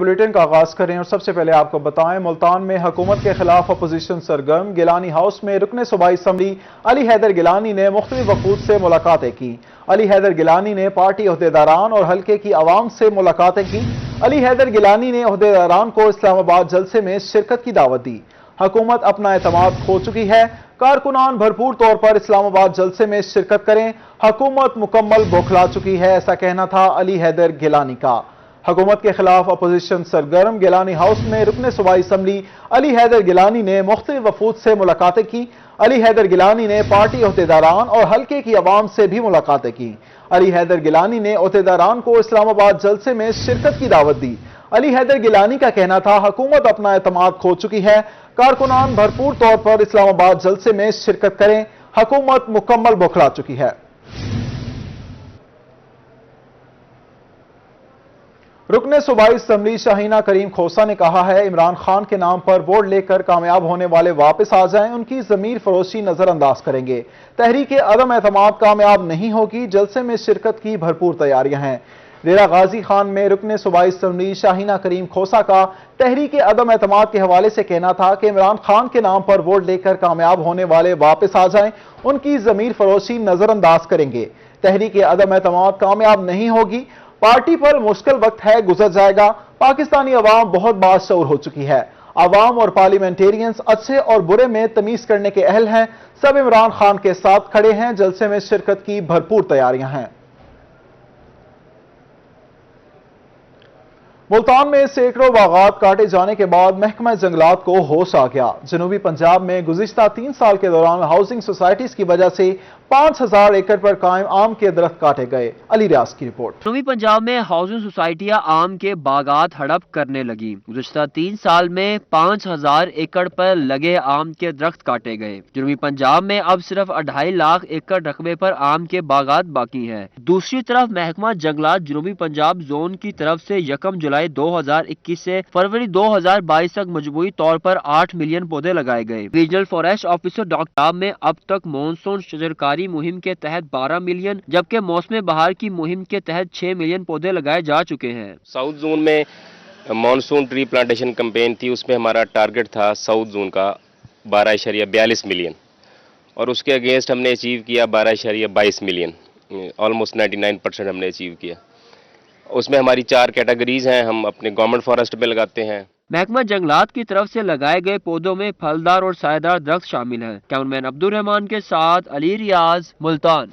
Bulletin کا آغاز کریں اور سب سے پہلے آپ کو بتائیں ملتان میں حکومت کے خلاف اپوزیشن سرگرم۔ گیلانی ہاؤس میں رکن صوبائی اسمبلی علی حیدر گیلانی نے مختلف وفود سے ملاقاتیں کی۔ علی حیدر گیلانی نے پارٹی عہدیداران اور حلقے کی عوام سے ملاقاتیں کی۔ علی حیدر گیلانی نے عہدیداران کو اسلام آباد جلسے میں شرکت کی دعوت دی۔ حکومت اپنا اعتماد کھو چکی ہے، کارکنان بھرپور طور پر اسلام آباد جلسے میں شرکت کریں، حکومت مکمل بوکھلا چکی ہے، ایسا کہنا تھا علی حیدر گیلانی کا۔ حکومت کے خلاف اپوزیشن سرگرم۔ گیلانی ہاؤس میں رکن صوبائی اسمبلی علی حیدر گیلانی نے مختلف وفود سے ملاقاتیں کی۔ علی حیدر گیلانی نے پارٹی عہدیداران اور حلقے کی عوام سے بھی ملاقاتیں کی۔ علی حیدر گیلانی نے عہدیداران کو اسلام آباد جلسے میں شرکت کی دعوت دی۔ علی حیدر گیلانی کا کہنا تھا حکومت اپنا اعتماد کھو چکی ہے، کارکنان بھرپور طور پر اسلام آباد جلسے میں شرکت کریں، حکومت مکمل بوکھلا چکی ہے۔ رکن صوبائی اسمبلی شاہینہ کریم کھوسہ نے کہا ہے عمران خان کے نام پر ووٹ لے کر کامیاب ہونے والے واپس آ جائیں، ان کی ضمیر فروشی نظر انداز کریں گے۔ تحریک عدم اعتماد کامیاب نہیں ہوگی، جلسے میں شرکت کی بھرپور تیاریاں ہیں۔ ڈیرہ غازی خان میں رکن صوبائی اسمبلی شاہینہ کریم کھوسہ کا تحریک عدم اعتماد کے حوالے سے کہنا تھا کہ عمران خان کے نام پر ووٹ لے کر کامیاب ہونے والے واپس آ جائیں، ان کی ضمیر فروشی نظر انداز کریں گے۔ تحریک عدم اعتماد کامیاب نہیں ہوگی، پارٹی پر مشکل وقت ہے، گزر جائے گا۔ پاکستانی عوام بہت باشعور ہو چکی ہے، عوام اور پارلیمنٹیرینز اچھے اور برے میں تمیز کرنے کے اہل ہیں، سب عمران خان کے ساتھ کھڑے ہیں، جلسے میں شرکت کی بھرپور تیاریاں ہیں۔ ملتان میں سینکڑوں باغات کاٹے جانے کے بعد محکمہ جنگلات کو ہوش آ گیا۔ جنوبی پنجاب میں گزشتہ 3 سال کے دوران ہاؤسنگ سوسائٹیز کی وجہ سے 5000 ایکڑ پر قائم آم کے درخت کاٹے گئے۔ علی ریاض کی رپورٹ۔ جنوبی پنجاب میں ہاؤسنگ سوسائٹیاں آم کے باغات ہڑپ کرنے لگی۔ گزشتہ 3 سال میں 5000 ایکڑ پر لگے آم کے درخت کاٹے گئے۔ جنوبی پنجاب میں اب صرف 2.5 لاکھ ایکڑ رقبے پر آم کے باغات باقی ہیں۔ دوسری طرف محکمہ جنگلات جنوبی پنجاب زون کی طرف سے 1 جولائی 2021 سے فروری 2022 تک مجموعی طور پر 8 ملین پودے لگائے گئے۔ ریجنل فوریسٹ آفیسر ڈاکٹر میں اب تک مونسون شجرکاری مہم کے تحت 12 ملین جبکہ موسم بہار کی مہم کے تحت 6 ملین پودے لگائے جا چکے ہیں۔ ساؤتھ زون میں مانسون ٹری پلانٹیشن کمپین تھی، اس میں ہمارا ٹارگٹ تھا ساؤتھ زون کا 12.42 ملین اور اس کے اگینسٹ ہم نے اچیو کیا 12.22 ملین، آلموسٹ 99% ہم نے اچیو کیا۔ اس میں ہماری 4 کیٹیگریز ہیں، ہم اپنے گورنمنٹ فارسٹ میں لگاتے ہیں۔ محکمہ جنگلات کی طرف سے لگائے گئے پودوں میں پھلدار اور سایہ دار درخت شامل ہیں۔ کیمرمین عبدالرحمان کے ساتھ علی ریاض، ملتان۔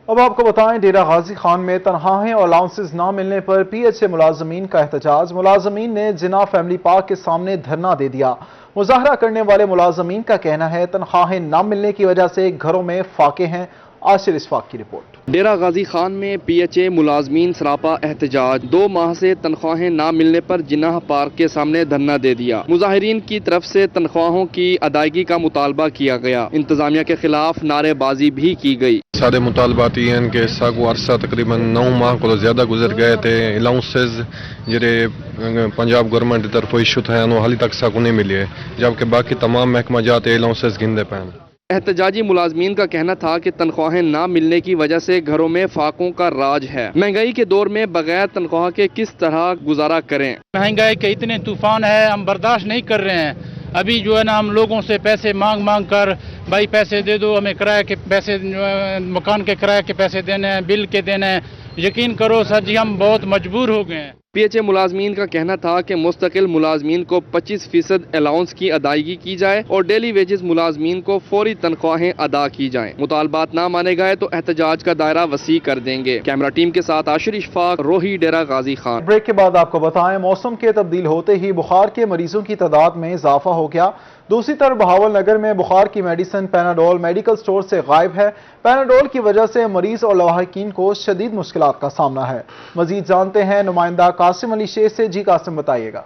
اب آپ کو بتائیں ڈیرہ غازی خان میں تنخواہیں اور الاؤنسز نہ ملنے پر پی ایچ اے ملازمین کا احتجاج۔ ملازمین نے جناح فیملی پارک کے سامنے دھرنا دے دیا۔ مظاہرہ کرنے والے ملازمین کا کہنا ہے تنخواہیں نہ ملنے کی وجہ سے گھروں میں فاقے ہیں۔ عاشر اشفاق کی رپورٹ۔ ڈیرہ غازی خان میں پی ایچ اے ملازمین سراپا احتجاج۔ 2 ماہ سے تنخواہیں نہ ملنے پر جناح پارک کے سامنے دھرنا دے دیا۔ مظاہرین کی طرف سے تنخواہوں کی ادائیگی کا مطالبہ کیا گیا۔ انتظامیہ کے خلاف نعرے بازی بھی کی گئی۔ سارے مطالبات یہ ہیں کہ اس کو عرصہ تقریباً 9 ماہ کو زیادہ گزر گئے تھے۔ الاؤنسز جڑے پنجاب گورنمنٹ کی طرف ایشو تھے وہ حالی تک ساکو نہیں ملے، جبکہ باقی تمام محکمہ جات الاؤنسز گندے پین۔ احتجاجی ملازمین کا کہنا تھا کہ تنخواہیں نہ ملنے کی وجہ سے گھروں میں فاقوں کا راج ہے۔ مہنگائی کے دور میں بغیر تنخواہ کے کس طرح گزارا کریں؟ مہنگائی کے اتنے طوفان ہے، ہم برداشت نہیں کر رہے ہیں۔ ابھی جو ہے نا ہم لوگوں سے پیسے مانگ کر بھائی پیسے دے دو، ہمیں کرایہ کے پیسے، مکان کے کرایہ کے پیسے دینے ہیں، بل کے دینے ہیں۔ یقین کرو سر جی ہم بہت مجبور ہو گئے ہیں۔ پی ایچ اے ملازمین کا کہنا تھا کہ مستقل ملازمین کو 25% الاؤنس کی ادائیگی کی جائے اور ڈیلی ویجز ملازمین کو فوری تنخواہیں ادا کی جائیں۔ مطالبات نہ مانے گئے تو احتجاج کا دائرہ وسیع کر دیں گے۔ کیمرہ ٹیم کے ساتھ عاشر اشفاق، روہی، ڈیرہ غازی خان۔ بریک کے بعد آپ کو بتائیں موسم کے تبدیل ہوتے ہی بخار کے مریضوں کی تعداد میں اضافہ ہو گیا۔ دوسری طرف بہاول نگر میں بخار کی میڈیسن پیناڈول میڈیکل سٹور سے غائب ہے۔ پیناڈول کی وجہ سے مریض اور لواحقین کو شدید مشکلات کا سامنا ہے۔ مزید جانتے ہیں نمائندہ قاسم علی شیخ سے۔ جی قاسم بتائیے گا۔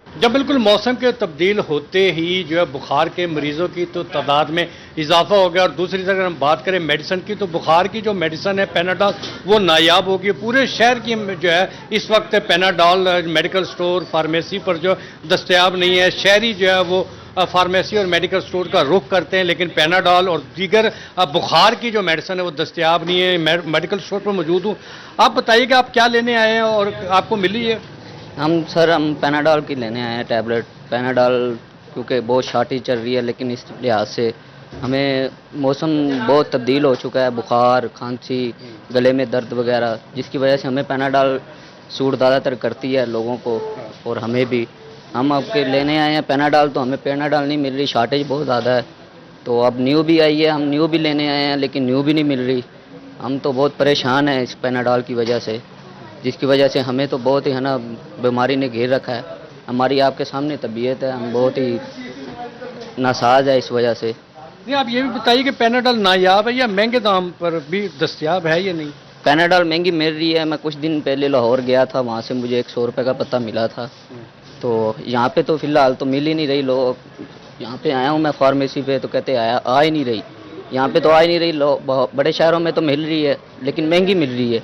جب بالکل موسم کے تبدیل ہوتے ہی جو ہے بخار کے مریضوں کی تو تعداد میں اضافہ ہو گیا، اور دوسری طرف اگر ہم بات کریں میڈیسن کی تو بخار کی جو میڈیسن ہے پیناڈول وہ نایاب ہو گئی۔ پورے شہر کی جو ہے اس وقت پیناڈول میڈیکل سٹور فارمیسی پر جو دستیاب نہیں ہے۔ شہری جو ہے وہ فارمیسی اور میڈیکل سٹور کا رخ کرتے ہیں، لیکن پیناڈول اور دیگر بخار کی جو میڈیسن ہے وہ دستیاب نہیں ہے۔ میڈیکل سٹور پر موجود ہوں، آپ بتائیے کہ آپ کیا لینے آئے ہیں اور آپ کو ملی ہے؟ ہم پیناڈول کی لینے آئے ہیں ٹیبلٹ پیناڈول کیونکہ بہت شارٹیج چل رہی ہے، لیکن اس لحاظ سے ہمیں موسم بہت تبدیل ہو چکا ہے، بخار، کھانسی، گلے میں درد وغیرہ، جس کی وجہ سے ہمیں پیناڈول سوٹ زیادہ تر کرتی ہے لوگوں کو اور ہمیں بھی۔ ہم اب کے لینے آئے ہیں پیناڈول، تو ہمیں پیناڈول نہیں مل رہی، شارٹیج بہت زیادہ ہے، تو اب نیو بھی آئی ہے، ہم نیو بھی لینے آئے ہیں لیکن نیو بھی نہیں مل رہی۔ ہم تو بہت پریشان ہیں اس پیناڈول کی وجہ سے، جس کی وجہ سے ہمیں تو بہت ہی بیماری نے گھیر رکھا ہے۔ ہماری آپ کے سامنے طبیعت ہے، ہم بہت ہی ناساز ہے اس وجہ سے۔ نہیں، آپ یہ بھی بتائیے کہ پیناڈول نایاب ہے یا مہنگے دام پر بھی دستیاب ہے یا نہیں؟ پیناڈول مہنگی مل رہی ہے، میں کچھ دن پہلے لاہور گیا تھا، وہاں سے مجھے 100 روپے کا پتہ ملا تھا، تو یہاں پہ تو فی الحال تو مل ہی نہیں رہی۔ لوگ یہاں پہ آیا ہوں میں فارمیسی پہ، تو کہتے آ ہی نہیں رہی، یہاں پہ تو آ ہی نہیں رہی۔ بڑے شہروں میں تو مل رہی ہے لیکن مہنگی مل رہی ہے،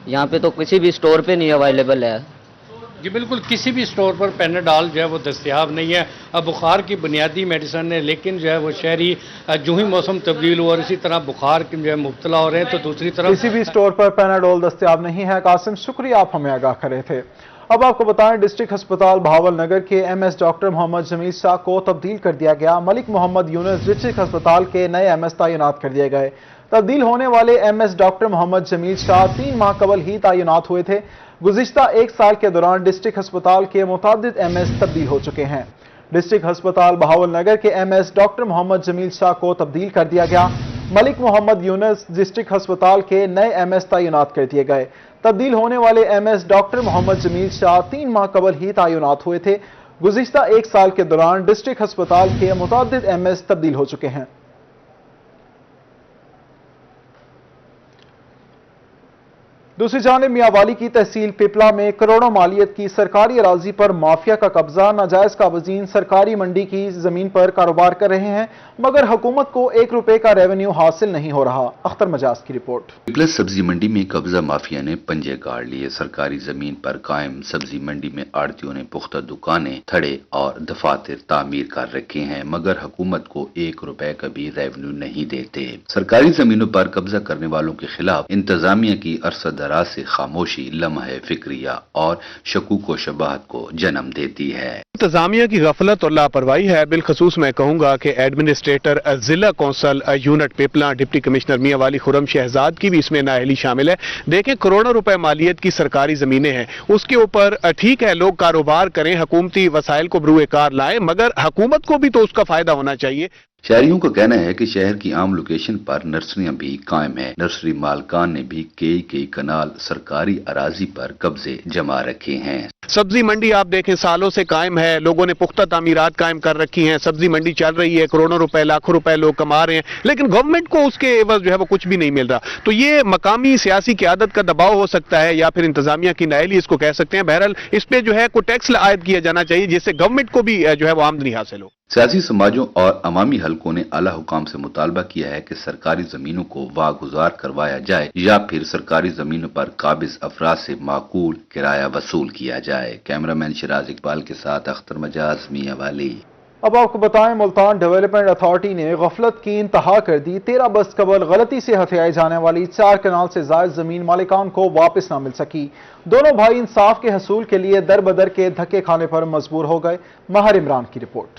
یہاں پہ تو کسی بھی اسٹور پہ نہیں اویلیبل ہے۔ جی بالکل، کسی بھی اسٹور پر پیناڈول جو ہے وہ دستیاب نہیں ہے۔ اب بخار کی بنیادی میڈیسن ہے، لیکن جو ہے وہ شہری جو ہی موسم تبدیل ہوا اور اسی طرح بخار کے جو ہے مبتلا ہو رہے ہیں، تو دوسری طرف کسی بھی اسٹور پر پیناڈول دستیاب نہیں ہے۔ قاسم شکریہ، آپ ہمیں آگاہ کرے تھے۔ اب آپ کو بتائیں ڈسٹرکٹ ہسپتال بہاول نگر کے ایم ایس ڈاکٹر محمد جمیل شاہ کو تبدیل کر دیا گیا۔ ملک محمد یونس ڈسٹرکٹ ہسپتال کے نئے ایم ایس تعینات کر دیے گئے۔ تبدیل ہونے والے ایم ایس ڈاکٹر محمد جمیل شاہ 3 ماہ قبل ہی تعینات ہوئے تھے۔ گزشتہ 1 سال کے دوران ڈسٹرکٹ ہسپتال کے متعدد ایم ایس تبدیل ہو چکے ہیں۔ ڈسٹرکٹ ہسپتال بہاول نگر کے ایم ایس ڈاکٹر محمد جمیل شاہ کو تبدیل کر دیا گیا۔ ملک محمد یونس ڈسٹرکٹ ہسپتال کے نئے ایم ایس تعینات کر دیے گئے۔ تبدیل ہونے والے ایم ایس ڈاکٹر محمد جمیل شاہ 3 ماہ قبل ہی تعینات ہوئے تھے۔ گزشتہ 1 سال کے دوران ڈسٹرکٹ ہسپتال کے متعدد ایم ایس تبدیل ہو چکے ہیں۔ دوسری جانب میاں والی کی تحصیل پپلا میں کروڑوں مالیت کی سرکاری اراضی پر مافیا کا قبضہ۔ ناجائز قابضین سرکاری منڈی کی زمین پر کاروبار کر رہے ہیں، مگر حکومت کو 1 روپے کا ریونیو حاصل نہیں ہو رہا۔ اختر مجاز کی رپورٹ۔ پپلا سبزی منڈی میں قبضہ مافیا نے پنجے گاڑ لیے۔ سرکاری زمین پر قائم سبزی منڈی میں آڑھتیوں نے پختہ دکانیں، تھڑے اور دفاتر تعمیر کر رکھے ہیں، مگر حکومت کو 1 روپے کا بھی ریونیو نہیں دیتے۔ سرکاری زمینوں پر قبضہ کرنے والوں کے خلاف انتظامیہ کی عرصہ دراز سے خاموشی لمحہ فکریہ اور شکوک و شبہات کو جنم دیتی ہے۔ انتظامیہ کی غفلت اور لاپرواہی ہے۔ بالخصوص میں کہوں گا کہ ایڈمنسٹریٹر ضلع council unit Pipla deputy commissioner میاں والی خرم شہزاد کی بھی اس میں نااہلی شامل ہے۔ دیکھیں کروڑوں روپے مالیت کی سرکاری زمینیں ہیں، اس کے اوپر ٹھیک ہے لوگ کاروبار کریں، حکومتی وسائل کو بروئے کار لائیں، مگر حکومت کو بھی تو اس کا فائدہ ہونا چاہیے۔ شہریوں کا کہنا ہے کہ شہر کی عام لوکیشن پر نرسریاں بھی قائم ہیں۔ نرسری مالکان نے بھی کئی کنال سرکاری اراضی پر قبضے جما رکھے ہیں۔ سبزی منڈی آپ دیکھیں سالوں سے قائم ہے، لوگوں نے پختہ تعمیرات قائم کر رکھی ہیں، سبزی منڈی چل رہی ہے، کروڑوں روپے لاکھوں روپے لوگ کما رہے ہیں، لیکن گورنمنٹ کو اس کے عوض جو ہے وہ کچھ بھی نہیں مل رہا۔ تو یہ مقامی سیاسی قیادت کا دباؤ ہو سکتا ہے یا پھر انتظامیہ کی نااہلی اس کو کہہ سکتے ہیں۔ بہرحال اس پہ جو ہے کوئی ٹیکس عائد کیا جانا چاہیے جس سے گورنمنٹ کو بھی جو ہے وہ آمدنی حاصل ہو۔ سیاسی سماجوں اور عوامی حلقوں نے اعلی حکام سے مطالبہ کیا ہے کہ سرکاری زمینوں کو واگزار کروایا جائے یا پھر سرکاری زمینوں پر قابض افراد سے معقول کرایہ وصول کیا جائے۔ کیمرامین شراز اقبال کے ساتھ اختر مجاز میاں والی۔ اب آپ کو بتائیں ملتان ڈیولپمنٹ اتھارٹی نے غفلت کی انتہا کر دی۔ 13 برس قبل غلطی سے ہتھیائی جانے والی 4 کنال سے زائد زمین مالکان کو واپس نہ مل سکی۔ دونوں بھائی انصاف کے حصول کے لیے در بدر کے دھکے کھانے پر مجبور ہو گئے۔ ماہر عمران کی رپورٹ۔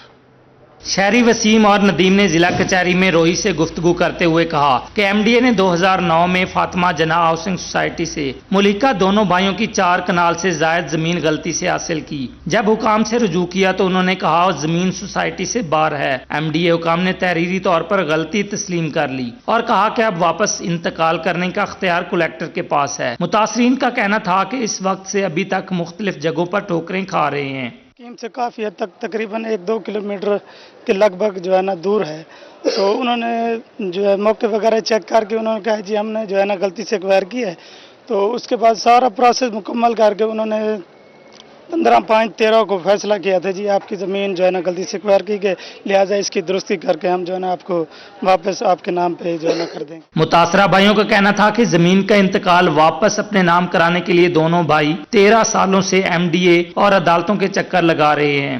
شہری وسیم اور ندیم نے ضلع کچہری میں روہی سے گفتگو کرتے ہوئے کہا کہ ایم ڈی اے نے 2009 میں فاطمہ جناح ہاؤسنگ سوسائٹی سے ملکہ دونوں بھائیوں کی 4 کنال سے زائد زمین غلطی سے حاصل کی۔ جب حکام سے رجوع کیا تو انہوں نے کہا زمین سوسائٹی سے باہر ہے۔ ایم ڈی اے حکام نے تحریری طور پر غلطی تسلیم کر لی اور کہا کہ اب واپس انتقال کرنے کا اختیار کلیکٹر کے پاس ہے۔ متاثرین کا کہنا تھا کہ اس وقت سے ابھی تک مختلف جگہوں پر ٹھوکریں کھا رہے ہیں۔ سے کافی حد تک تقریباً 1-2 کلومیٹر کے لگ بھگ جو ہے نا دور ہے، تو انہوں نے جو ہے موقع وغیرہ چیک کر کے انہوں نے کہا جی ہم نے جو ہے نا غلطی سے ایکوائر کی ہے، تو اس کے بعد سارا پروسیس مکمل کر کے انہوں نے 15/5/13 کو فیصلہ کیا تھا جی آپ کی زمین جو ہے نا غلطی سے ایکوائر کی گئی، لہٰذا اس کی درستی کر کے ہم جو ہے نا آپ کو واپس آپ کے نام پہ جو ہے نا کر دیں گے۔ متاثرہ بھائیوں کا کہنا تھا کہ زمین کا انتقال واپس اپنے نام کرانے کے لیے دونوں بھائی 13 سالوں سے ایم ڈی اے اور عدالتوں کے چکر لگا رہے ہیں۔